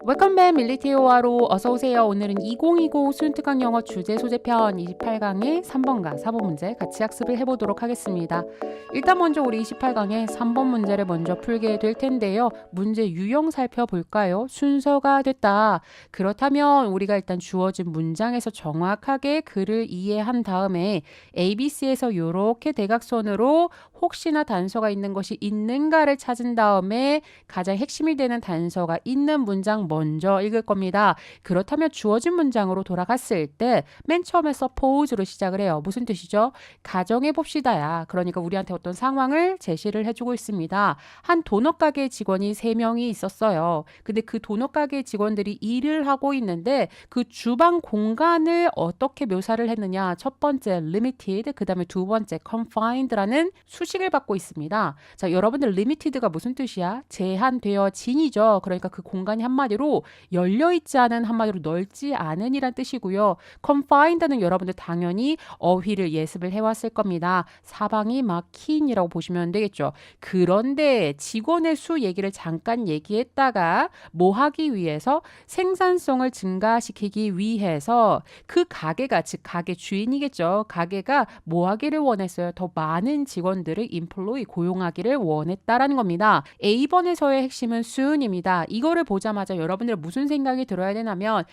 웰컴 백 밀리티오와로 어서오세요. 오늘은 2020 수능특강 영어 주제 소재편 28강의 3번과 4번 문제 같이 학습을 해보도록 하겠습니다. 일단 먼저 우리 28강의 3번 문제를 먼저 풀게 될 텐데요. 문제 유형 살펴볼까요? 순서가 됐다. 그렇다면 우리가 일단 주어진 문장에서 정확하게 글을 이해한 다음에 ABC에서 이렇게 대각선으로 혹시나 단서가 있는 것이 있는가를 찾은 다음에 가장 핵심이 되는 단서가 있는 문장 먼저 읽을 겁니다. 그렇다면 주어진 문장으로 돌아갔을 때 맨 처음에 suppose로 시작을 해요. 무슨 뜻이죠? 가정해 봅시다야. 그러니까 우리한테 어떤 상황을 제시를 해주고 있습니다. 한 도넛 가게 직원이 3명이 있었어요. 근데 그 도넛 가게 직원들이 일을 하고 있는데 그 주방 공간을 어떻게 묘사를 했느냐. 첫 번째 limited, 그 다음에 두 번째 confined라는 수식을 받고 있습니다. 자, 여러분들 limited가 무슨 뜻이야? 제한되어진이죠. 그러니까 그 공간이 한마디로 열려있지 않은, 한마디로 넓지 않은 이란 뜻이고요. confined는 여러분들 당연히 어휘를 예습을 해왔을 겁니다. 사방이 막힌이라고 보시면 되겠죠. 그런데 직원의 수 얘기를 잠깐 얘기했다가 뭐 하기 위해서 생산성을 증가시키기 위해서 그 가게가, 즉 가게 주인이겠죠. 가게가 뭐 하기를 원했어요? 더 많은 직원들을 employ, 고용하기를 원했다라는 겁니다. A번에서의 핵심은 soon입니다. 이거를 보자마자 여러분들 무슨 생각이 들어야 되냐면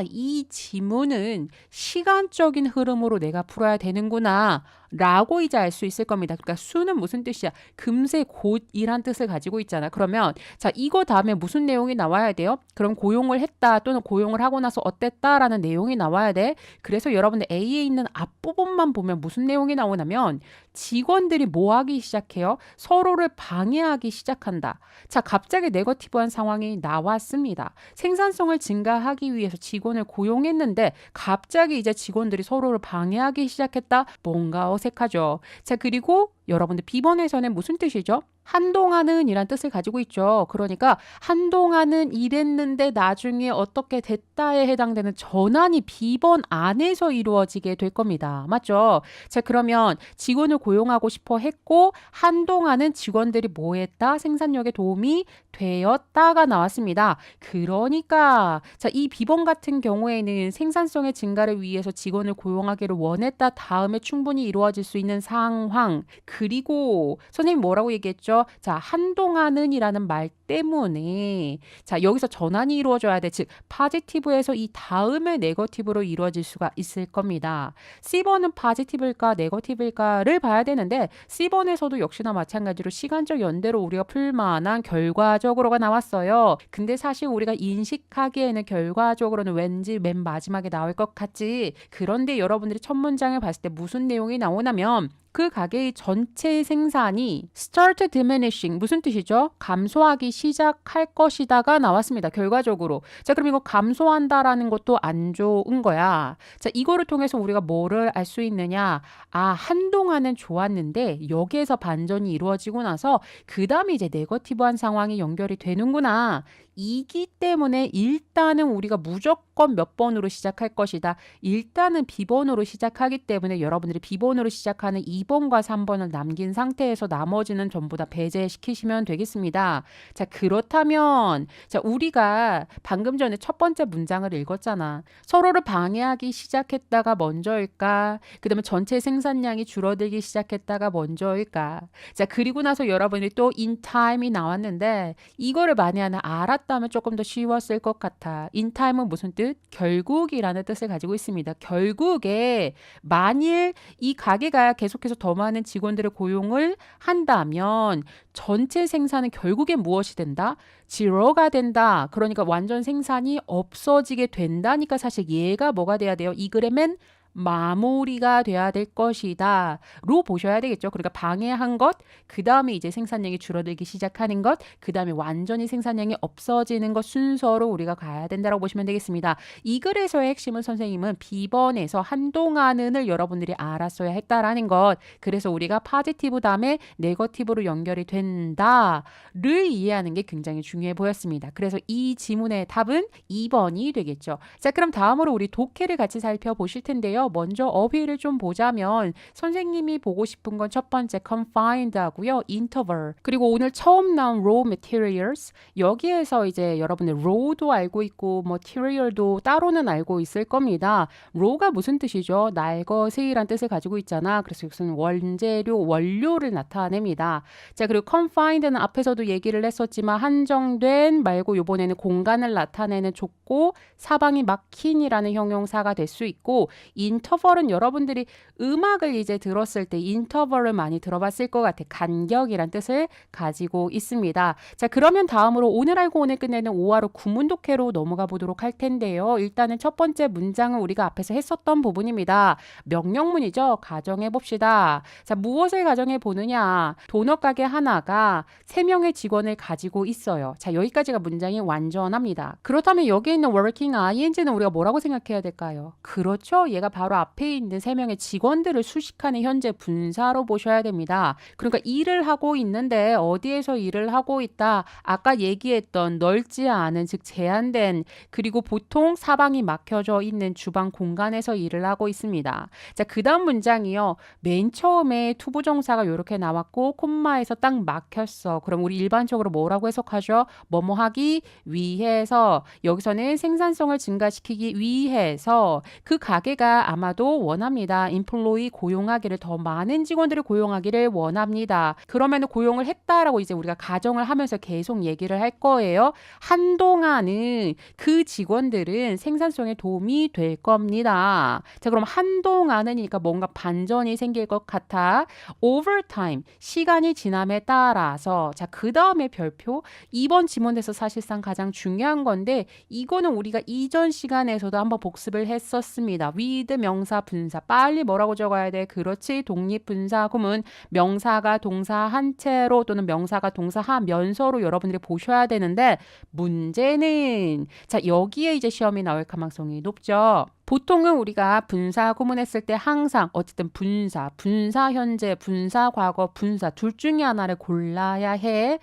이 지문은 시간적인 흐름으로 내가 풀어야 되는구나 라고 이제 알 수 있을 겁니다. 그러니까 soon은 무슨 뜻이야? 금세 곧이란 뜻을 가지고 있잖아. 그러면 자, 이거 다음에 무슨 내용이 나와야 돼요? 그럼 고용을 했다 또는 고용을 하고 나서 어땠다라는 내용이 나와야 돼. 그래서 여러분들 A에 있는 앞부분만 보면 무슨 내용이 나오냐면 직원들이 뭐 하기 시작해요? 서로를 방해하기 시작한다. 자, 갑자기 네거티브한 상황이 나왔습니다. 생산성을 증가하기 위해서 직원을 고용했는데 갑자기 이제 직원들이 서로를 방해하기 시작했다. 뭔가 어색하죠. 자, 그리고 여러분들 B번에서는 무슨 뜻이죠? 한동안은 이란 뜻을 가지고 있죠. 그러니까 한동안은 이랬는데 나중에 어떻게 됐다에 해당되는 전환이 B번 안에서 이루어지게 될 겁니다. 맞죠? 자, 그러면 직원을 고용하고 싶어 했고 한동안은 직원들이 뭐 했다? 생산력에 도움이 되었다가 나왔습니다. 그러니까 자, 이 B번 같은 경우에는 생산성의 증가를 위해서 직원을 고용하기를 원했다 다음에 충분히 이루어질 수 있는 상황. 그리고 선생님 뭐라고 얘기했죠? 자, 한동안은 이라는 말 때문에 자, 여기서 전환이 이루어져야 돼. 즉, 포지티브에서 이 다음에 네거티브로 이루어질 수가 있을 겁니다. C번은 포지티브일까 네거티브일까를 봐야 되는데 C번에서도 역시나 마찬가지로 시간적 연대로 우리가 풀만한 결과적으로가 나왔어요. 근데 사실 우리가 인식하기에는 결과적으로는 왠지 맨 마지막에 나올 것 같지. 그런데 여러분들이 첫 문장을 봤을 때 무슨 내용이 나오냐면 그 가게의 전체 생산이 start diminishing 무슨 뜻이죠? 감소하기 시작할 것이다가 나왔습니다. 결과적으로. 자, 그럼 이거 감소한다라는 것도 안 좋은 거야. 자, 이거를 통해서 우리가 뭐를 알 수 있느냐? 한동안은 좋았는데 여기에서 반전이 이루어지고 나서 그 다음에 이제 네거티브한 상황이 연결이 되는구나. 이기 때문에 일단은 우리가 무조건 몇 번으로 시작할 것이다. 일단은 B번으로 시작하기 때문에 여러분들이 B번으로 시작하는 2번과 3번을 남긴 상태에서 나머지는 전부 다 배제시키시면 되겠습니다. 자, 그렇다면 자, 우리가 방금 전에 첫 번째 문장을 읽었잖아. 서로를 방해하기 시작했다가 먼저일까? 그 다음에 전체 생산량이 줄어들기 시작했다가 먼저일까? 자, 그리고 나서 여러분이 또 in time이 나왔는데 이거를 만약에 알았다면 조금 더 쉬웠을 것 같아. in time은 무슨 뜻? 결국이라는 뜻을 가지고 있습니다. 결국에 만일 이 가게가 계속해서 더 많은 직원들을 고용을 한다면 전체 생산은 결국에 무엇이 된다? 제로가 된다. 그러니까 완전 생산이 없어지게 된다니까 사실 얘가 뭐가 돼야 돼요? 이 글에는 마무리가 돼야 될 것이다 로 보셔야 되겠죠. 그러니까 방해한 것, 그 다음에 이제 생산량이 줄어들기 시작하는 것, 그 다음에 완전히 생산량이 없어지는 것 순서로 우리가 가야 된다고 보시면 되겠습니다. 이 글에서의 핵심은 선생님은 B번에서 한동안은을 여러분들이 알았어야 했다라는 것. 그래서 우리가 포지티브 다음에 네거티브로 연결이 된다를 이해하는 게 굉장히 중요해 보였습니다. 그래서 이 지문의 답은 2번이 되겠죠. 자, 그럼 다음으로 우리 독해를 같이 살펴보실 텐데요. 있는데요. 먼저 어휘를 좀 보자면 선생님이 보고 싶은 건 첫 번째 confined 하고요. interval. 그리고 오늘 처음 나온 raw materials. 여기에서 이제 여러분들 raw도 알고 있고 material도 따로는 알고 있을 겁니다. raw가 무슨 뜻이죠? 날것이란 뜻을 가지고 있잖아. 그래서 이것은 원재료, 원료를 나타냅니다. 자, 그리고 confined는 앞에서도 얘기를 했었지만 한정된 말고 이번에는 공간을 나타내는 좁고 사방이 막힌이라는 형용사가 될 수 있고 interval은 여러분들이 음악을 이제 들었을 때 interval을 많이 들어봤을 것 같아. 간격이란 뜻을 가지고 있습니다. 자, 그러면 다음으로 오늘 알고 오늘 끝내는 5화로 구문 독해로 넘어가 보도록 할 텐데요. 일단은 첫 번째 문장은 우리가 앞에서 했었던 부분입니다. 명령문이죠. 가정해 봅시다. 자, 무엇을 가정해 보느냐? 도넛 가게 하나가 3명의 직원을 가지고 있어요. 자, 여기까지가 문장이 완전합니다. 그렇다면 여기 있는 working ing는 우리가 뭐라고 생각해야 될까요? 그렇죠. 얘가 바로 앞에 있는 3명의 직원들을 수식하는 현재 분사로 보셔야 됩니다. 그러니까 일을 하고 있는데 어디에서 일을 하고 있다? 아까 얘기했던 넓지 않은 즉 제한된 그리고 보통 사방이 막혀져 있는 주방 공간에서 일을 하고 있습니다. 자, 그 다음 문장이요. 맨 처음에 투부정사가 이렇게 나왔고 콤마에서 딱 막혔어. 그럼 우리 일반적으로 뭐라고 해석하죠? 뭐뭐 하기 위해서. 여기서는 생산성을 증가시키기 위해서 그 가게가 아마도 원합니다. employee 고용하기를 더 많은 직원들을 고용하기를 원합니다. 그러면 고용을 했다라고 이제 우리가 가정을 하면서 계속 얘기를 할 거예요. 한동안은 그 직원들은 생산성에 도움이 될 겁니다. 자, 그럼 한동안은이니까 뭔가 반전이 생길 것 같아. over time, 시간이 지남에 따라서. 자, 그 다음에 별표. 이번 지문에서 사실상 가장 중요한 건데 이거는 우리가 이전 시간에서도 한번 복습을 했었습니다. with 명사 분사. 빨리 뭐라고 적어야 돼? 그렇지. 독립분사 구문. 명사가 동사 한 채로 또는 명사가 동사 하면서로 여러분들이 보셔야 되는데 문제는 자, 여기에 이제 시험이 나올 가능성이 높죠. 보통은 우리가 분사 구문했을 때 항상 어쨌든 분사 현재, 분사 과거, 분사 둘 중에 하나를 골라야 해.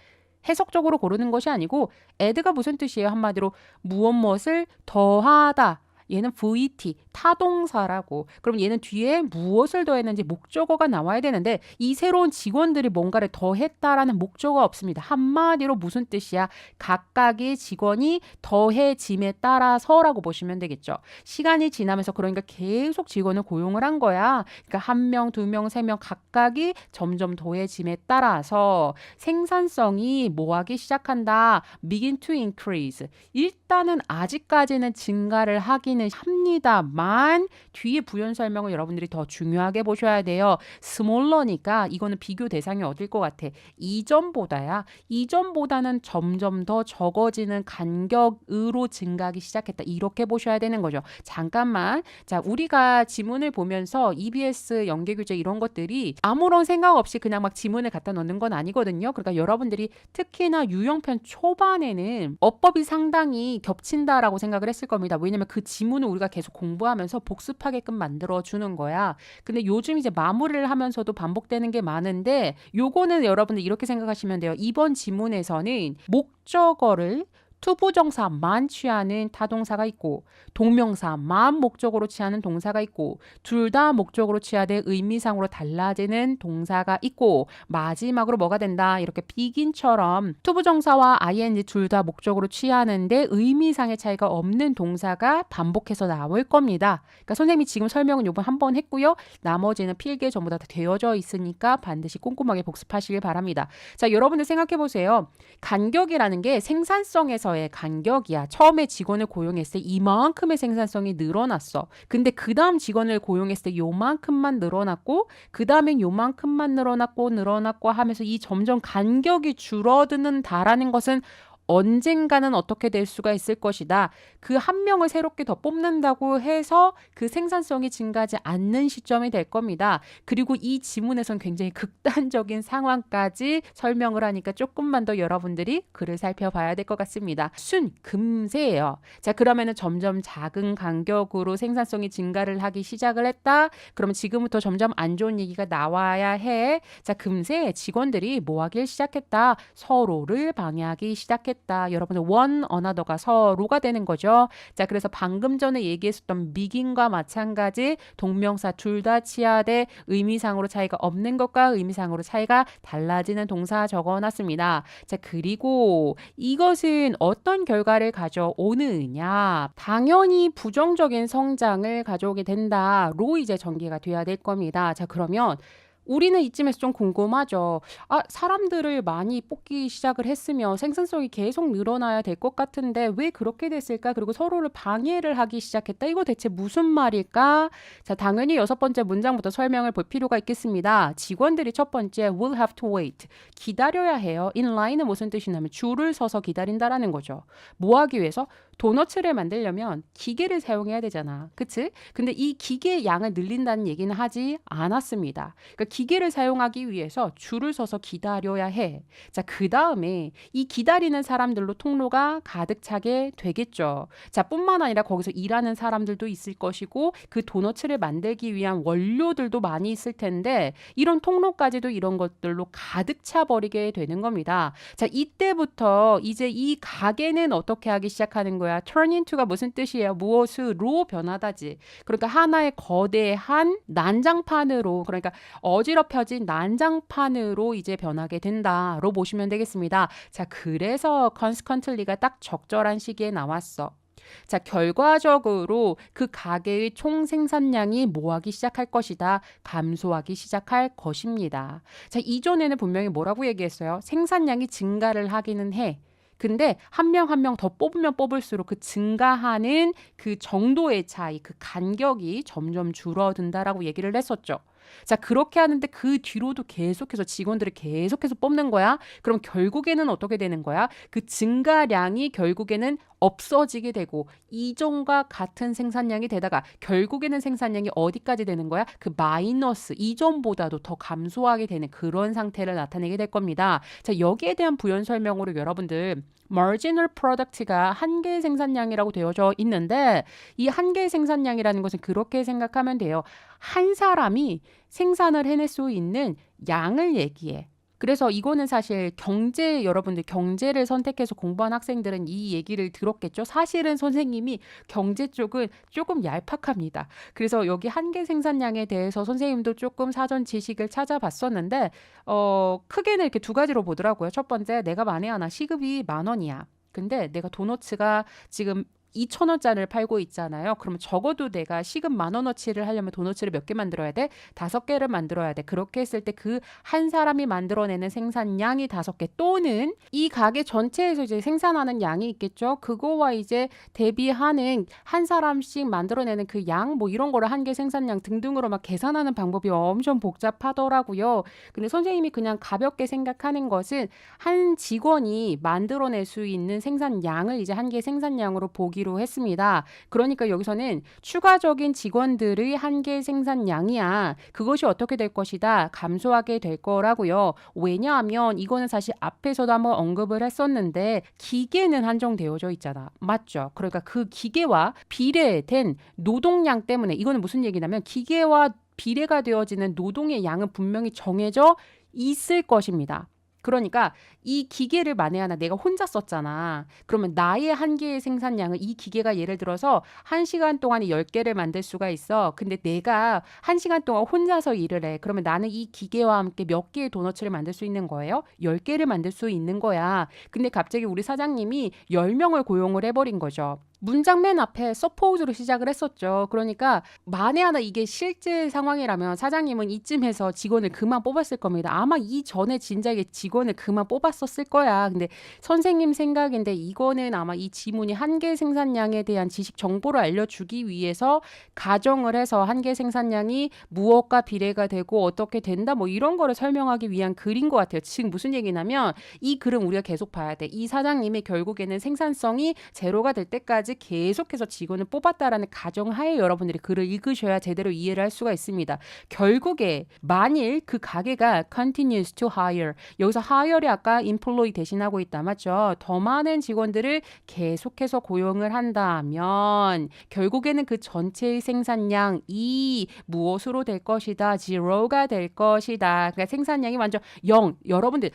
해석적으로 고르는 것이 아니고 add가 무슨 뜻이에요? 한마디로 무엇을 더하다. 얘는 VT, 타동사라고. 그럼 얘는 뒤에 무엇을 더했는지 목적어가 나와야 되는데 이 새로운 직원들이 뭔가를 더했다라는 목적어가 없습니다. 한마디로 무슨 뜻이야? 각각의 직원이 더해짐에 따라서라고 보시면 되겠죠. 시간이 지나면서 그러니까 계속 직원을 고용을 한 거야. 그러니까 1명, 2명, 3명 각각이 점점 더해짐에 따라서 생산성이 뭐하기 시작한다. begin to increase. 일단은 아직까지는 증가를 하기는 합니다만 뒤에 부연 설명을 여러분들이 더 중요하게 보셔야 돼요. smaller니까 이거는 비교 대상이 어딜 것 같아? 이전보다야. 이전보다는 점점 더 적어지는 간격으로 증가하기 시작했다. 이렇게 보셔야 되는 거죠. 잠깐만. 자, 우리가 지문을 보면서 EBS 연계교재 이런 것들이 아무런 생각 없이 그냥 막 지문을 갖다 넣는 건 아니거든요. 그러니까 여러분들이 특히나 유형편 초반에는 어법이 상당히 겹친다라고 생각을 했을 겁니다. 왜냐면 그 지문을 우리가 계속 공부하면서 복습하게끔 만들어주는 거야. 근데 요즘 이제 마무리를 하면서도 반복되는 게 많은데 요거는 여러분들 이렇게 생각하시면 돼요. 이번 지문에서는 목적어를 투부정사만 취하는 타동사가 있고 동명사만 목적으로 취하는 동사가 있고 둘 다 목적으로 취하되 의미상으로 달라지는 동사가 있고 마지막으로 뭐가 된다? 이렇게 begin처럼 투부정사와 ing 둘 다 목적으로 취하는데 의미상의 차이가 없는 동사가 반복해서 나올 겁니다. 그러니까 선생님이 지금 설명은 요번 한 번 했고요. 나머지는 필기에 전부 다 되어져 있으니까 반드시 꼼꼼하게 복습하시길 바랍니다. 자, 여러분들 생각해 보세요. 간격이라는 게 생산성에서의 간격이야. 처음에 직원을 고용했을 때 이만큼의 생산성이 늘어났어. 근데 그 다음 직원을 고용했을 때 요만큼만 늘어났고 그 다음엔 요만큼만 늘어났고 하면서 이 점점 간격이 줄어드는다라는 것은 언젠가는 어떻게 될 수가 있을 것이다. 그 한 명을 새롭게 더 뽑는다고 해서 그 생산성이 증가하지 않는 시점이 될 겁니다. 그리고 이 지문에선 굉장히 극단적인 상황까지 설명을 하니까 조금만 더 여러분들이 글을 살펴봐야 될 것 같습니다. 금세예요. 자, 그러면은 점점 작은 간격으로 생산성이 증가를 하기 시작을 했다. 그러면 지금부터 점점 안 좋은 얘기가 나와야 해. 자, 금세 직원들이 뭐 하길 시작했다. 서로를 방해하기 시작했다. 하겠다. 여러분들 one another가 서로가 되는 거죠. 자, 그래서 방금 전에 얘기했었던 begin과 마찬가지 동명사 둘 다 치아대 의미상으로 차이가 없는 것과 의미상으로 차이가 달라지는 동사 적어놨습니다. 자, 그리고 이것은 어떤 결과를 가져오느냐? 당연히 부정적인 성장을 가져오게 된다로 이제 전개가 돼야 될 겁니다. 자, 그러면 우리는 이쯤에서 좀 궁금하죠. 사람들을 많이 뽑기 시작을 했으면 생산성이 계속 늘어나야 될 것 같은데 왜 그렇게 됐을까? 그리고 서로를 방해를 하기 시작했다. 이거 대체 무슨 말일까? 자, 당연히 6번째 문장부터 설명을 볼 필요가 있겠습니다. 직원들이 첫 번째 will have to wait. 기다려야 해요. in line은 무슨 뜻이냐면 줄을 서서 기다린다라는 거죠. 뭐 하기 위해서? 도너츠를 만들려면 기계를 사용해야 되잖아. 그치? 근데 이 기계의 양을 늘린다는 얘기는 하지 않았습니다. 그러니까 기계를 사용하기 위해서 줄을 서서 기다려야 해. 자, 그 다음에 이 기다리는 사람들로 통로가 가득 차게 되겠죠. 자, 뿐만 아니라 거기서 일하는 사람들도 있을 것이고 그 도너츠를 만들기 위한 원료들도 많이 있을 텐데 이런 통로까지도 이런 것들로 가득 차 버리게 되는 겁니다. 자, 이때부터 이제 이 가게는 어떻게 하기 시작하는 거야? turn into가 무슨 뜻이에요? 무엇으로 변하다지. 그러니까 하나의 거대한 난장판으로, 그러니까 어지럽혀진 난장판으로 이제 변하게 된다로 보시면 되겠습니다. 자, 그래서 consequently가 딱 적절한 시기에 나왔어. 자, 결과적으로 그 가게의 총 생산량이 뭐하기 시작할 것이다. 감소하기 시작할 것입니다. 자, 이전에는 분명히 뭐라고 얘기했어요? 생산량이 증가를 하기는 해. 근데 한 명 한 명 더 뽑으면 뽑을수록 그 증가하는 그 정도의 차이, 그 간격이 점점 줄어든다라고 얘기를 했었죠. 자, 그렇게 하는데 그 뒤로도 계속해서 직원들을 계속해서 뽑는 거야. 그럼 결국에는 어떻게 되는 거야? 그 증가량이 결국에는 없어지게 되고 이전과 같은 생산량이 되다가 결국에는 생산량이 어디까지 되는 거야? 그 마이너스, 이전보다도 더 감소하게 되는 그런 상태를 나타내게 될 겁니다. 자, 여기에 대한 부연 설명으로 여러분들 marginal product가 한계의 생산량이라고 되어져 있는데 이 한계의 생산량이라는 것은 그렇게 생각하면 돼요. 한 사람이 생산을 해낼 수 있는 양을 얘기해. 그래서 이거는 사실 여러분들 경제를 선택해서 공부한 학생들은 이 얘기를 들었겠죠. 사실은 선생님이 경제 쪽은 조금 얄팍합니다. 그래서 여기 한계 생산량에 대해서 선생님도 조금 사전 지식을 찾아봤었는데 크게는 이렇게 두 가지로 보더라고요. 첫 번째, 내가 만에 하나 시급이 10,000원이야. 근데 내가 도너츠가 지금 2,000원짜리를 팔고 있잖아요. 그러면 적어도 내가 시급 10,000원어치를 하려면 도너츠를 몇 개 만들어야 돼? 5개를 만들어야 돼. 그렇게 했을 때 그 한 사람이 만들어내는 생산량이 5개 또는 이 가게 전체에서 이제 생산하는 양이 있겠죠. 그거와 이제 대비하는 한 사람씩 만들어내는 그 양, 뭐 이런 거를 한계 생산량 등등으로 막 계산하는 방법이 엄청 복잡하더라고요. 근데 선생님이 그냥 가볍게 생각하는 것은 한 직원이 만들어낼 수 있는 생산량을 이제 한계 생산량으로 보기로 했습니다. 그러니까 여기서는 추가적인 직원들의 한계 생산량이야. 그것이 어떻게 될 것이다. 감소하게 될 거라고요. 왜냐하면 이거는 사실 앞에서도 한번 언급을 했었는데 기계는 한정되어져 있잖아. 맞죠? 그러니까 그 기계와 비례된 노동량 때문에 이거는 무슨 얘기냐면 기계와 비례가 되어지는 노동의 양은 분명히 정해져 있을 것입니다. 그러니까 이 기계를 만에 하나 내가 혼자 썼잖아. 그러면 나의 한계의 생산량은 이 기계가 예를 들어서 1시간 동안에 10개를 만들 수가 있어. 근데 내가 1시간 동안 혼자서 일을 해. 그러면 나는 이 기계와 함께 몇 개의 도너츠를 만들 수 있는 거예요? 10개를 만들 수 있는 거야. 근데 갑자기 우리 사장님이 10명을 고용을 해버린 거죠. 문장 맨 앞에 suppose로 시작을 했었죠. 그러니까 만에 하나 이게 실제 상황이라면 사장님은 이쯤에서 직원을 그만 뽑았을 겁니다. 아마 이전에 진작에 직원을 그만 뽑았었을 거야. 근데 선생님 생각인데 이거는 아마 이 지문이 한계 생산량에 대한 지식 정보를 알려주기 위해서 가정을 해서 한계 생산량이 무엇과 비례가 되고 어떻게 된다 뭐 이런 거를 설명하기 위한 글인 것 같아요. 지금 무슨 얘기냐면 이 글은 우리가 계속 봐야 돼. 이 사장님이 결국에는 생산성이 제로가 될 때까지 계속해서 직원을 뽑았다라는 가정하에 여러분들이 글을 읽으셔야 제대로 이해를 할 수가 있습니다. 결국에 만일 그 가게가 continues to hire, 여기서 hire이 아까 employee 대신하고 있다 맞죠? 더 많은 직원들을 계속해서 고용을 한다면 결국에는 그 전체의 생산량이 무엇으로 될 것이다? zero가 될 것이다. 그러니까 생산량이 완전 0. 여러분들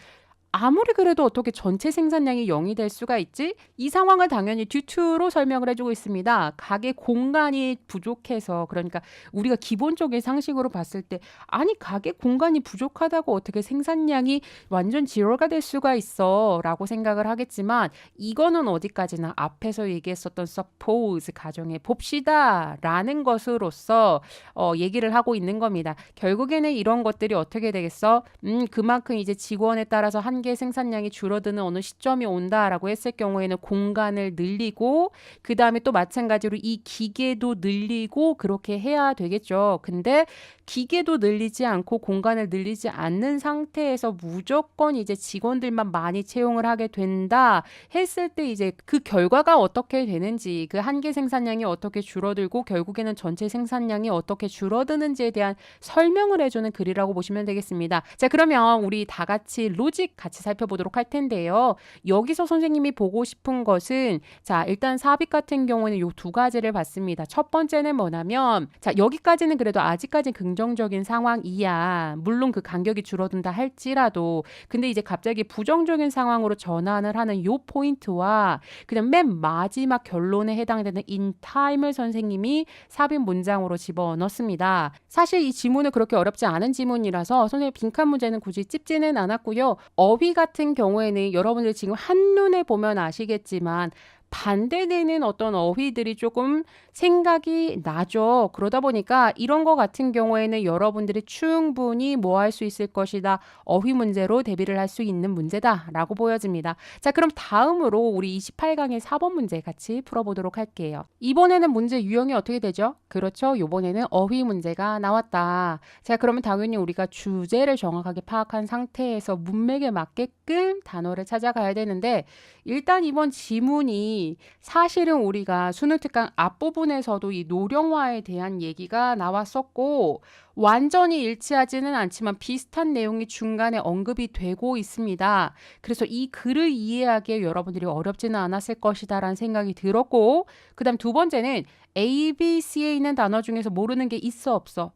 아무리 그래도 어떻게 전체 생산량이 0이 될 수가 있지? 이 상황을 당연히 due to로 설명을 해주고 있습니다. 가게 공간이 부족해서 그러니까 우리가 기본적인 상식으로 봤을 때 아니 가게 공간이 부족하다고 어떻게 생산량이 완전 제로가 될 수가 있어 라고 생각을 하겠지만 이거는 어디까지나 앞에서 얘기했었던 suppose 가정해 봅시다 라는 것으로서 얘기를 하고 있는 겁니다. 결국에는 이런 것들이 어떻게 되겠어? 그만큼 이제 직원에 따라서 한계 생산량이 줄어드는 어느 시점이 온다라고 했을 경우에는 공간을 늘리고 그 다음에 또 마찬가지로 이 기계도 늘리고 그렇게 해야 되겠죠. 근데 기계도 늘리지 않고 공간을 늘리지 않는 상태에서 무조건 이제 직원들만 많이 채용을 하게 된다 했을 때 이제 그 결과가 어떻게 되는지 그 한계 생산량이 어떻게 줄어들고 결국에는 전체 생산량이 어떻게 줄어드는지에 대한 설명을 해주는 글이라고 보시면 되겠습니다. 자, 그러면 우리 다 같이 로직 같이 살펴보도록 할 텐데요. 여기서 선생님이 보고 싶은 것은 자, 일단 삽입 같은 경우는 요 두 가지를 봤습니다. 첫 번째는 뭐냐면 자, 여기까지는 그래도 아직까지 긍정적인 상황이야. 물론 그 간격이 줄어든다 할지라도 근데 이제 갑자기 부정적인 상황으로 전환을 하는 요 포인트와 그냥 맨 마지막 결론에 해당되는 in time을 선생님이 삽입 문장으로 집어넣습니다. 사실 이 지문은 그렇게 어렵지 않은 지문이라서 선생님 빈칸 문제는 굳이 찝지는 않았고요. 어휘 같은 경우에는 여러분들 지금 한눈에 보면 아시겠지만 반대되는 어떤 어휘들이 조금 생각이 나죠. 그러다 보니까 이런 거 같은 경우에는 여러분들이 충분히 뭐 할 수 있을 것이다. 어휘 문제로 대비를 할 수 있는 문제다라고 보여집니다. 자, 그럼 다음으로 우리 28강의 4번 문제 같이 풀어보도록 할게요. 이번에는 문제 유형이 어떻게 되죠? 그렇죠. 이번에는 어휘 문제가 나왔다. 자, 그러면 당연히 우리가 주제를 정확하게 파악한 상태에서 문맥에 맞게끔 단어를 찾아가야 되는데 일단 이번 지문이 사실은 우리가 수능 특강 앞부분에서도 이 노령화에 대한 얘기가 나왔었고 완전히 일치하지는 않지만 비슷한 내용이 중간에 언급이 되고 있습니다. 그래서 이 글을 이해하기에 여러분들이 어렵지는 않았을 것이다 라는 생각이 들었고 그 다음 두 번째는 A, B, C에 있는 단어 중에서 모르는 게 있어 없어?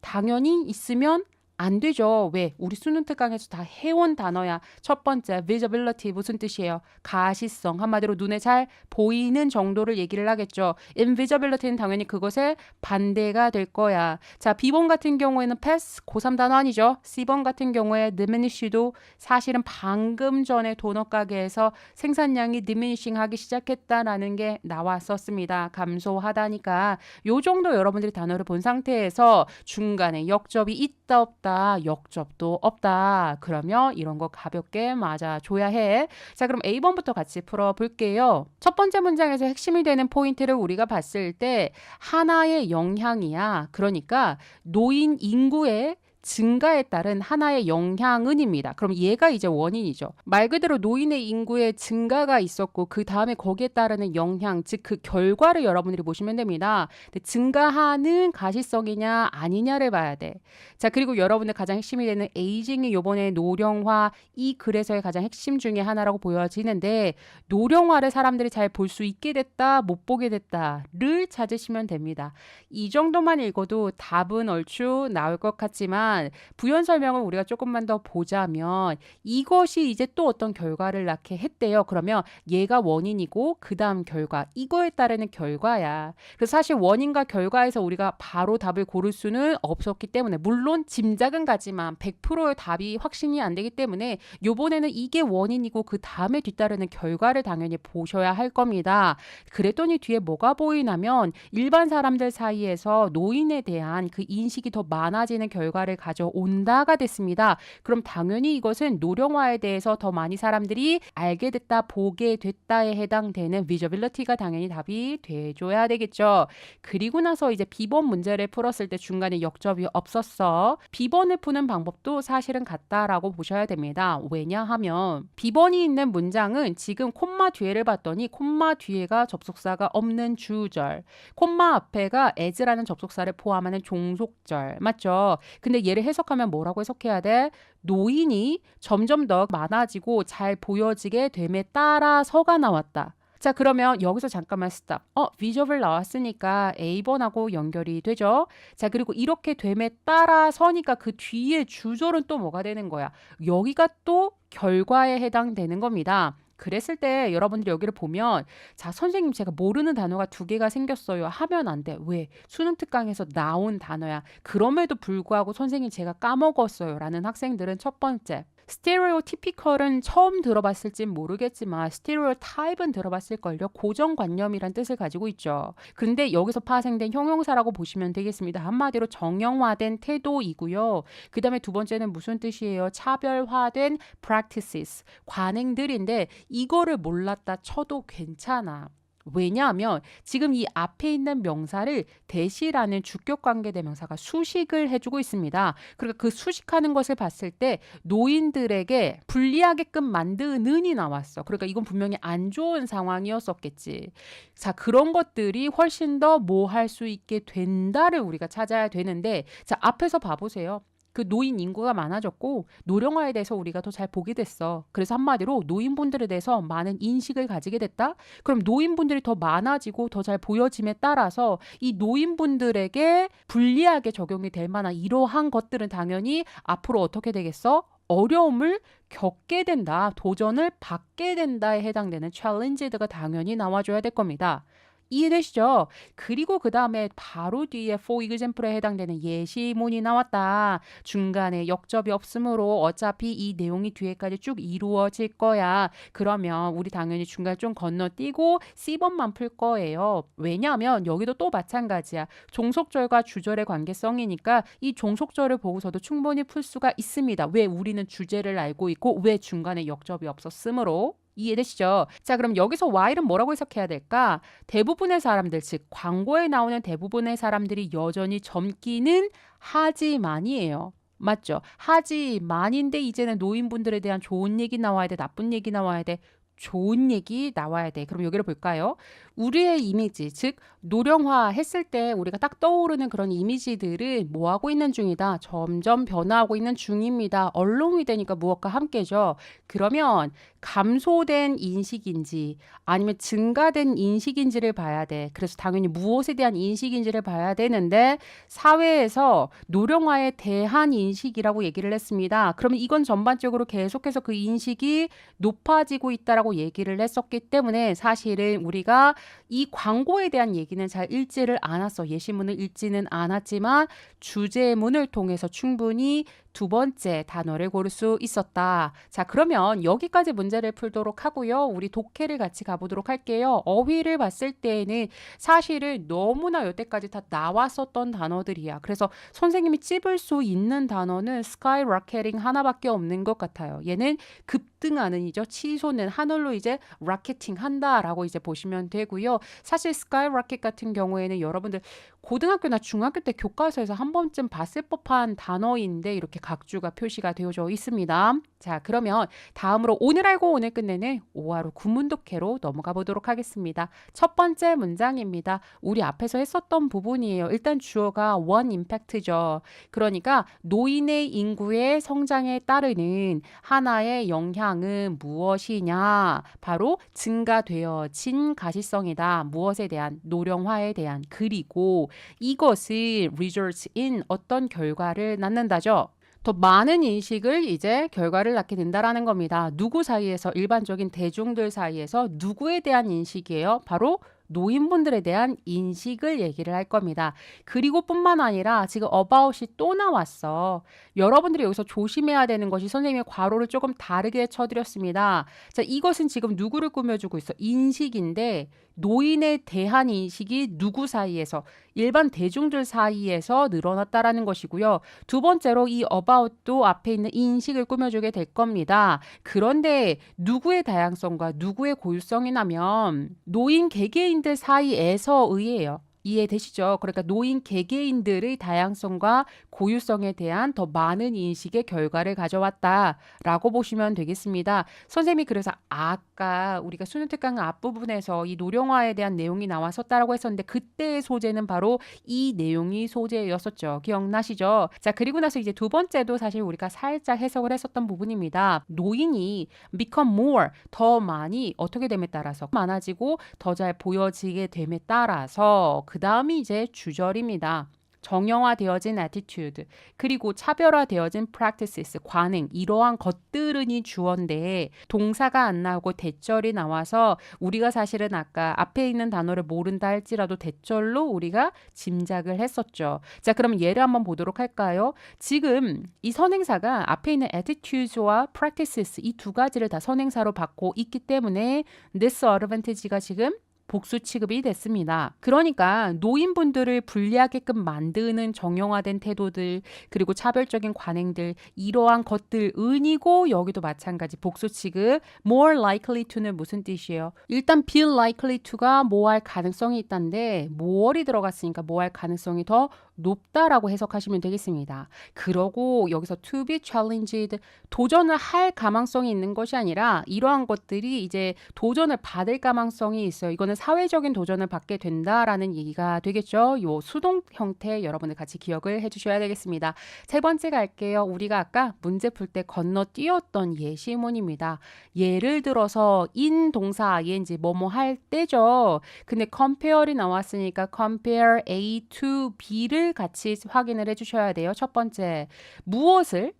당연히 있으면 안 되죠. 왜? 우리 수능 특강에서 다 해온 단어야. 첫 번째, visibility 무슨 뜻이에요? 가시성. 한마디로 눈에 잘 보이는 정도를 얘기를 하겠죠. invisibility는 당연히 그것의 반대가 될 거야. 자, B번 같은 경우에는 pass, 고3 단어 아니죠. C번 같은 경우에 diminish도 사실은 방금 전에 도넛 가게에서 생산량이 diminishing 하기 시작했다라는 게 나왔었습니다. 감소하다니까. 요 정도 여러분들이 단어를 본 상태에서 중간에 역접이 있다 없다 역접도 없다. 그러면 이런 거 가볍게 맞아줘야 해. 자, 그럼 A번부터 같이 풀어볼게요. 첫 번째 문장에서 핵심이 되는 포인트를 우리가 봤을 때 하나의 영향이야. 그러니까 노인 인구의 증가에 따른 하나의 영향은입니다. 그럼 얘가 이제 원인이죠. 말 그대로 노인의 인구의 증가가 있었고 그 다음에 거기에 따르는 영향, 즉 그 결과를 여러분들이 보시면 됩니다. 증가하는 가시성이냐 아니냐를 봐야 돼. 자, 그리고 여러분들 가장 핵심이 되는 에이징이 요번에 노령화 이 글에서의 가장 핵심 중에 하나라고 보여지는데 노령화를 사람들이 잘 볼 수 있게 됐다, 못 보게 됐다를 찾으시면 됩니다. 이 정도만 읽어도 답은 얼추 나올 것 같지만 부연 설명을 우리가 조금만 더 보자면 이것이 이제 또 어떤 결과를 낳게 했대요. 그러면 얘가 원인이고 그 다음 결과 이거에 따르는 결과야. 그래서 사실 원인과 결과에서 우리가 바로 답을 고를 수는 없었기 때문에 물론 짐작은 가지만 100%의 답이 확신이 안 되기 때문에 요번에는 이게 원인이고 그 다음에 뒤따르는 결과를 당연히 보셔야 할 겁니다. 그랬더니 뒤에 뭐가 보이냐면 일반 사람들 사이에서 노인에 대한 그 인식이 더 많아지는 결과를 가져온다가 됐습니다. 그럼 당연히 이것은 노령화에 대해서 더 많이 사람들이 알게 됐다, 보게 됐다에 해당되는 visibility가 당연히 답이 돼줘야 되겠죠. 그리고 나서 이제 B번 문제를 풀었을 때 중간에 역접이 없었어. B번을 푸는 방법도 사실은 같다라고 보셔야 됩니다. 왜냐하면 B번이 있는 문장은 지금 콤마 뒤에를 봤더니 콤마 뒤에가 접속사가 없는 주절, 콤마 앞에가 as라는 접속사를 포함하는 종속절 맞죠? 근데 얘를 해석하면 뭐라고 해석해야 돼? 노인이 점점 더 많아지고 잘 보여지게 됨에 따라서가 나왔다. 자, 그러면 여기서 잠깐만 스탑. visible 나왔으니까 A번하고 연결이 되죠. 자, 그리고 이렇게 됨에 따라서니까 그 뒤에 주절은 또 뭐가 되는 거야? 여기가 또 결과에 해당되는 겁니다. 그랬을 때 여러분들이 여기를 보면 자 선생님 제가 모르는 단어가 두 개가 생겼어요 하면 안 돼. 왜? 수능 특강에서 나온 단어야. 그럼에도 불구하고 선생님 제가 까먹었어요 라는 학생들은 첫 번째 스테레오티피컬은 처음 들어봤을진 모르겠지만 스테레오타입은 들어봤을걸요. 고정관념이란 뜻을 가지고 있죠. 근데 여기서 파생된 형용사라고 보시면 되겠습니다. 한마디로 정형화된 태도이고요. 그 다음에 두 번째는 무슨 뜻이에요? 차별화된 practices, 관행들인데 이거를 몰랐다 쳐도 괜찮아. 왜냐하면 지금 이 앞에 있는 명사를 대시라는 주격관계대명사가 수식을 해주고 있습니다. 그러니까 그 수식하는 것을 봤을 때 노인들에게 불리하게끔 만드는이 나왔어. 그러니까 이건 분명히 안 좋은 상황이었었겠지. 자, 그런 것들이 훨씬 더 뭐 할 수 있게 된다를 우리가 찾아야 되는데 자, 앞에서 봐보세요. 그 노인 인구가 많아졌고 노령화에 대해서 우리가 더 잘 보게 됐어. 그래서 한마디로 노인분들에 대해서 많은 인식을 가지게 됐다. 그럼 노인분들이 더 많아지고 더 잘 보여짐에 따라서 이 노인분들에게 불리하게 적용이 될 만한 이러한 것들은 당연히 앞으로 어떻게 되겠어? 어려움을 겪게 된다. 도전을 받게 된다에 해당되는 challenge가 당연히 나와줘야 될 겁니다. 이해되시죠? 그리고 그 다음에 바로 뒤에 for example에 해당되는 예시문이 나왔다. 중간에 역접이 없으므로 어차피 이 내용이 뒤에까지 쭉 이루어질 거야. 그러면 우리 당연히 중간 좀 건너뛰고 C번만 풀 거예요. 왜냐하면 여기도 또 마찬가지야. 종속절과 주절의 관계성이니까 이 종속절을 보고서도 충분히 풀 수가 있습니다. 왜? 우리는 주제를 알고 있고 왜 중간에 역접이 없었으므로. 이해되시죠? 자, 그럼 여기서 while은 뭐라고 해석해야 될까? 대부분의 사람들, 즉 광고에 나오는 대부분의 사람들이 여전히 젊기는 하지만이에요. 맞죠? 하지만인데 이제는 노인분들에 대한 좋은 얘기 나와야 돼, 나쁜 얘기 나와야 돼. 좋은 얘기 나와야 돼. 그럼 여기를 볼까요? 우리의 이미지, 즉 노령화 했을 때 우리가 딱 떠오르는 그런 이미지들을 뭐 하고 있는 중이다. 점점 변화하고 있는 중입니다. 얼롱이 되니까 무엇과 함께죠. 그러면 감소된 인식인지 아니면 증가된 인식인지를 봐야 돼. 그래서 당연히 무엇에 대한 인식인지를 봐야 되는데 사회에서 노령화에 대한 인식이라고 얘기를 했습니다. 그러면 이건 전반적으로 계속해서 그 인식이 높아지고 있다라고 얘기를 했었기 때문에 사실은 우리가 이 광고에 대한 얘기는 잘 읽지를 않았어. 예시문을 읽지는 않았지만 주제문을 통해서 충분히 두 번째 단어를 고를 수 있었다. 자, 그러면 여기까지 문제를 풀도록 하고요. 우리 독해를 같이 가보도록 할게요. 어휘를 봤을 때에는 사실은 너무나 여태까지 다 나왔었던 단어들이야. 그래서 선생님이 찝을 수 있는 단어는 skyrocketing 하나밖에 없는 것 같아요. 얘는 급등하는 이죠. 치솟는 하늘로 이제 라케팅 한다라고 이제 보시면 되고요. 사실 skyrocket 같은 경우에는 여러분들 고등학교나 중학교 때 교과서에서 한 번쯤 봤을 법한 단어인데 이렇게 각주가 표시가 되어져 있습니다. 자, 그러면 다음으로 오늘 알고 오늘 끝내는 5화로 구문독해로 넘어가 보도록 하겠습니다. 첫 번째 문장입니다. 우리 앞에서 했었던 부분이에요. 일단 주어가 one impact죠. 그러니까 노인의 인구의 성장에 따르는 하나의 영향은 무엇이냐? 바로 증가되어진 가시성이다. 무엇에 대한? 노령화에 대한. 그리고 이것이 results in 어떤 결과를 낳는다죠. 더 많은 인식을 이제 결과를 낳게 된다라는 겁니다. 누구 사이에서 일반적인 대중들 사이에서 누구에 대한 인식이에요? 바로 노인분들에 대한 인식을 얘기를 할 겁니다. 그리고 뿐만 아니라 지금 about이 또 나왔어. 여러분들이 여기서 조심해야 되는 것이 선생님의 괄호를 조금 다르게 쳐드렸습니다. 자, 이것은 지금 누구를 꾸며주고 있어? 인식인데 노인에 대한 인식이 누구 사이에서 일반 대중들 사이에서 늘어났다라는 것이고요. 두 번째로 이 about도 앞에 있는 인식을 꾸며주게 될 겁니다. 그런데 누구의 다양성과 누구의 고유성이냐면 노인 개개인들 사이에서 의해요. 이해되시죠? 그러니까 노인 개개인들의 다양성과 고유성에 대한 더 많은 인식의 결과를 가져왔다라고 보시면 되겠습니다. 선생님이 그래서 아까 우리가 수능 특강 앞부분에서 이 노령화에 대한 내용이 나왔었다라고 했었는데 그때의 소재는 바로 이 내용이 소재였었죠. 기억나시죠? 자, 그리고 나서 이제 두 번째도 사실 우리가 살짝 해석을 했었던 부분입니다. 노인이 become more, 더 많이 어떻게 됨에 따라서 많아지고 더 잘 보여지게 됨에 따라서 그 다음이 이제 주절입니다. 정형화되어진 attitude, 그리고 차별화되어진 practices, 관행, 이러한 것들은이 주어인데 동사가 안 나오고 대절이 나와서 우리가 사실은 아까 앞에 있는 단어를 모른다 할지라도 대절로 우리가 짐작을 했었죠. 자, 그러면 예를 한번 보도록 할까요? 지금 이 선행사가 앞에 있는 attitudes와 practices 이 두 가지를 다 선행사로 받고 있기 때문에 this advantage가 지금 복수 취급이 됐습니다. 그러니까 노인분들을 불리하게끔 만드는 정형화된 태도들 그리고 차별적인 관행들 이러한 것들 은이고 여기도 마찬가지 복수 취급 more likely to는 무슨 뜻이에요? 일단 be likely to가 뭐 할 가능성이 있다는데 more이 들어갔으니까 뭐 할 가능성이 더 높다라고 해석하시면 되겠습니다. 그러고 여기서 to be challenged 도전을 할 가망성이 있는 것이 아니라 이러한 것들이 이제 도전을 받을 가망성이 있어요. 이거는 사회적인 도전을 받게 된다라는 얘기가 되겠죠. 요 수동 형태 여러분들 같이 기억을 해주셔야 되겠습니다. 세 번째 갈게요. 우리가 아까 문제 풀 때 건너뛰었던 예시문입니다. 예를 들어서 in 동사 ing 뭐뭐 할 때죠. 근데 compare이 나왔으니까 compare A to B를 같이 확인을 해주셔야 돼요. 첫 번째, 무엇을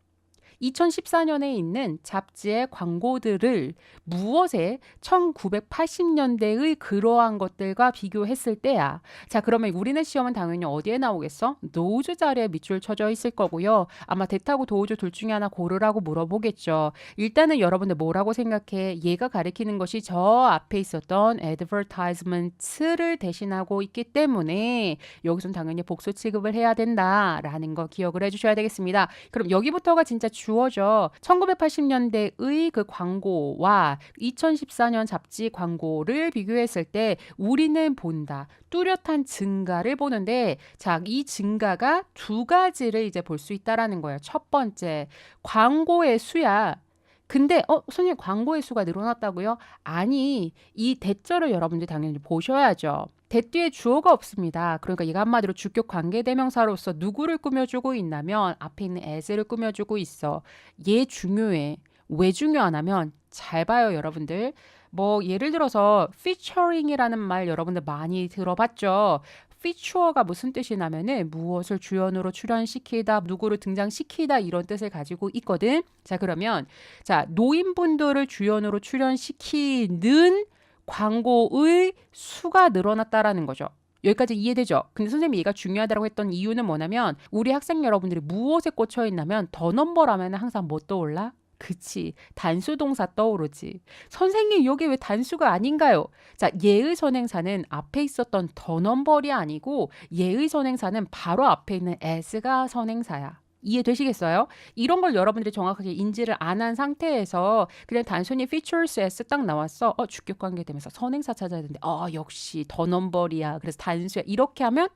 2014년에 있는 잡지의 광고들을 무엇에 1980년대의 그러한 것들과 비교했을 때야. 자, 그러면 우리는 시험은 당연히 어디에 나오겠어? 노우즈 자리에 밑줄 쳐져 있을 거고요. 아마 대타고 도우즈 둘 중에 하나 고르라고 물어보겠죠. 일단은 여러분들 뭐라고 생각해? 얘가 가리키는 것이 저 앞에 있었던 advertisement를 대신하고 있기 때문에 여기서는 당연히 복수 취급을 해야 된다라는 거 기억을 해주셔야 되겠습니다. 그럼 여기부터가 진짜 주어져. 1980년대의 그 광고와 2014년 잡지 광고를 비교했을 때 우리는 본다. 뚜렷한 증가를 보는데 자, 이 증가가 두 가지를 이제 볼 수 있다라는 거예요. 첫 번째, 광고의 수야. 근데 선생님 광고의 수가 늘어났다고요? 아니, 이 대절을 여러분들 당연히 보셔야죠. 대 뒤에 주어가 없습니다. 그러니까 얘가 한마디로 주격 관계대명사로서 누구를 꾸며주고 있냐면 앞에 있는 as를 꾸며주고 있어. 얘 중요해. 왜 중요하냐면 잘 봐요 여러분들. 뭐 예를 들어서 featuring이라는 말 여러분들 많이 들어봤죠. feature가 무슨 뜻이냐면은 무엇을 주연으로 출연시키다, 누구를 등장시키다 이런 뜻을 가지고 있거든. 자, 그러면 자, 노인분들을 주연으로 출연시키는 광고의 수가 늘어났다라는 거죠. 여기까지 이해되죠? 근데 선생님이 얘가 중요하다고 했던 이유는 뭐냐면 우리 학생 여러분들이 무엇에 꽂혀 있냐면 더 넘버라면 항상 뭐 떠올라? 그치. 단수 동사 떠오르지. 선생님 여기 왜 단수가 아닌가요? 자, 예의 선행사는 앞에 있었던 더 넘버이 아니고 예의 선행사는 바로 앞에 있는 as가 선행사야. 이해되시겠어요? 이런 걸 여러분들이 정확하게 인지를 안 한 상태에서 그냥 단순히 features s 딱 나왔어. 주격 관계 되면서 선행사 찾아야 되는데 역시 더 넘버이야. 그래서 단수야. 이렇게 하면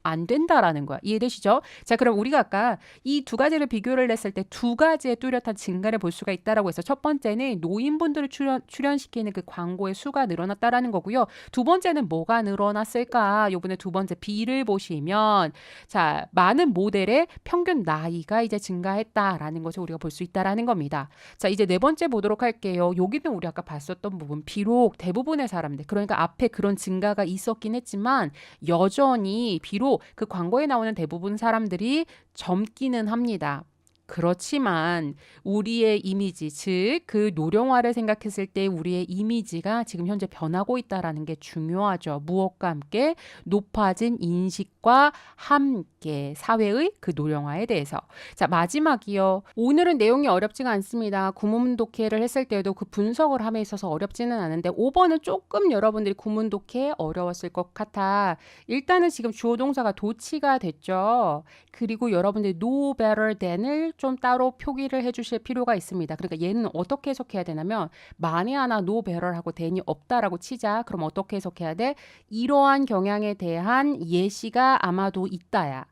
안 된다라는 거야. 이해되시죠? 자, 그럼 우리가 아까 이 두 가지를 비교를 했을 때 두 가지의 뚜렷한 증가를 볼 수가 있다라고 해서 첫 번째는 노인분들을 출연시키는 그 광고의 수가 늘어났다라는 거고요. 두 번째는 뭐가 늘어났을까? 요번에 두 번째 B를 보시면 자, 많은 모델의 평균 나이가 이제 증가했다라는 것을 우리가 볼 수 있다라는 겁니다. 자, 이제 네 번째 보도록 할게요. 여기는 우리 아까 봤었던 부분. 비록 대부분의 사람들, 그러니까 앞에 그런 증가가 있었긴 했지만 여전히 비록 그 광고에 나오는 대부분 사람들이 젊기는 합니다. 그렇지만 우리의 이미지, 즉 그 노령화를 생각했을 때 우리의 이미지가 지금 현재 변하고 있다는 게 중요하죠. 무엇과 함께? 높아진 인식과 함께 사회의 그 노령화에 대해서. 자, 마지막이요. 오늘은 내용이 어렵지가 않습니다. 구문 독해를 했을 때도 그 분석을 함에 있어서 어렵지는 않은데 5번은 조금 여러분들이 구문 독해 어려웠을 것 같아. 일단은 지금 주어 동사가 도치가 됐죠. 그리고 여러분들이 know better than을 좀 따로 표기를 해주실 필요가 있습니다. 그러니까 얘는 어떻게 해석해야 되냐면 만에 하나 know better하고 than이 없다라고 치자. 그럼 어떻게 해석해야 돼? 이러한 경향에 대한 예시가 아마도 있다야.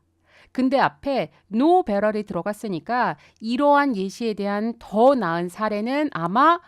근데 앞에 know better이 들어갔으니까 이러한 예시에 대한 더 나은 사례는 아마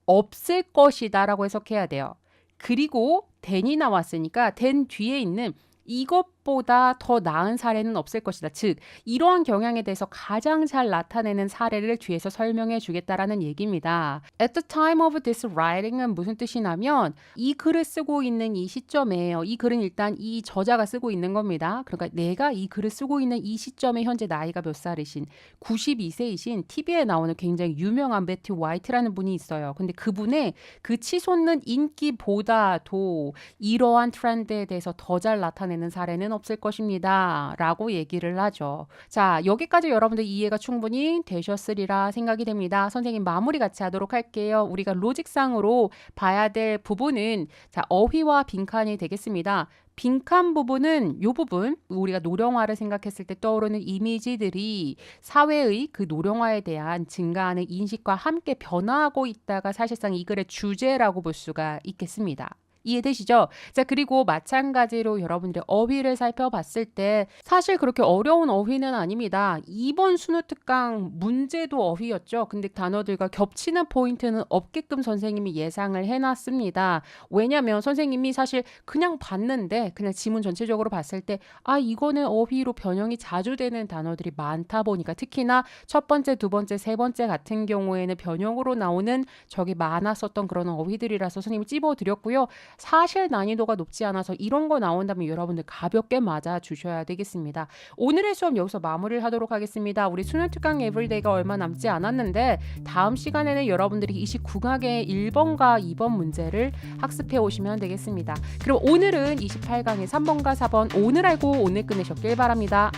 없을 것이다 라고 해석해야 돼요. 그리고 than이 나왔으니까 than 뒤에 있는 이것보다 더 나은 사례는 없을 것이다. 즉 이러한 경향에 대해서 가장 잘 나타내는 사례를 뒤에서 설명해 주겠다라는 얘기입니다. At the time of this writing은 무슨 뜻이냐면 이 글을 쓰고 있는 이 시점이에요. 이 글은 일단 이 저자가 쓰고 있는 겁니다. 그러니까 내가 이 글을 쓰고 있는 이 시점에 현재 나이가 몇 살이신 92세이신 TV에 나오는 굉장히 유명한 매튜 화이트라는 분이 있어요. 근데 그분의 그 치솟는 인기보다도 이러한 트렌드에 대해서 더 잘 나타내는 사례는 없을 것입니다. 라고 얘기를 하죠. 자, 여기까지 여러분들 이해가 충분히 되셨으리라 생각이 됩니다. 선생님 마무리 같이 하도록 할게요. 우리가 로직상으로 봐야 될 부분은 자, 어휘와 빈칸이 되겠습니다. 빈칸 부분은 이 부분 우리가 노령화를 생각했을 때 떠오르는 이미지들이 사회의 그 노령화에 대한 증가하는 인식과 함께 변화하고 있다가 사실상 이 글의 주제라고 볼 수가 있겠습니다. 이해되시죠? 자, 그리고 마찬가지로 여러분들의 어휘를 살펴봤을 때 사실 그렇게 어려운 어휘는 아닙니다. 2번 수능 특강 문제도 어휘였죠. 근데 단어들과 겹치는 포인트는 없게끔 선생님이 예상을 해놨습니다. 왜냐면 선생님이 사실 그냥 봤는데 그냥 지문 전체적으로 봤을 때 아, 이거는 어휘로 변형이 자주 되는 단어들이 많다 보니까 특히나 첫 번째, 두 번째, 세 번째 같은 경우에는 변형으로 나오는 적이 많았었던 그런 어휘들이라서 선생님이 찝어드렸고요. 사실 난이도가 높지 않아서 이런 거 나온다면 여러분들 가볍게 맞아 주셔야 되겠습니다. 오늘의 수업 여기서 마무리를 하도록 하겠습니다. 우리 수능 특강 에브리데이가 얼마 남지 않았는데 다음 시간에는 여러분들이 29강의 1번과 2번 문제를 학습해 오시면 되겠습니다. 그럼 오늘은 28강의 3번과 4번 오늘 알고 오늘 끝내셨길 바랍니다.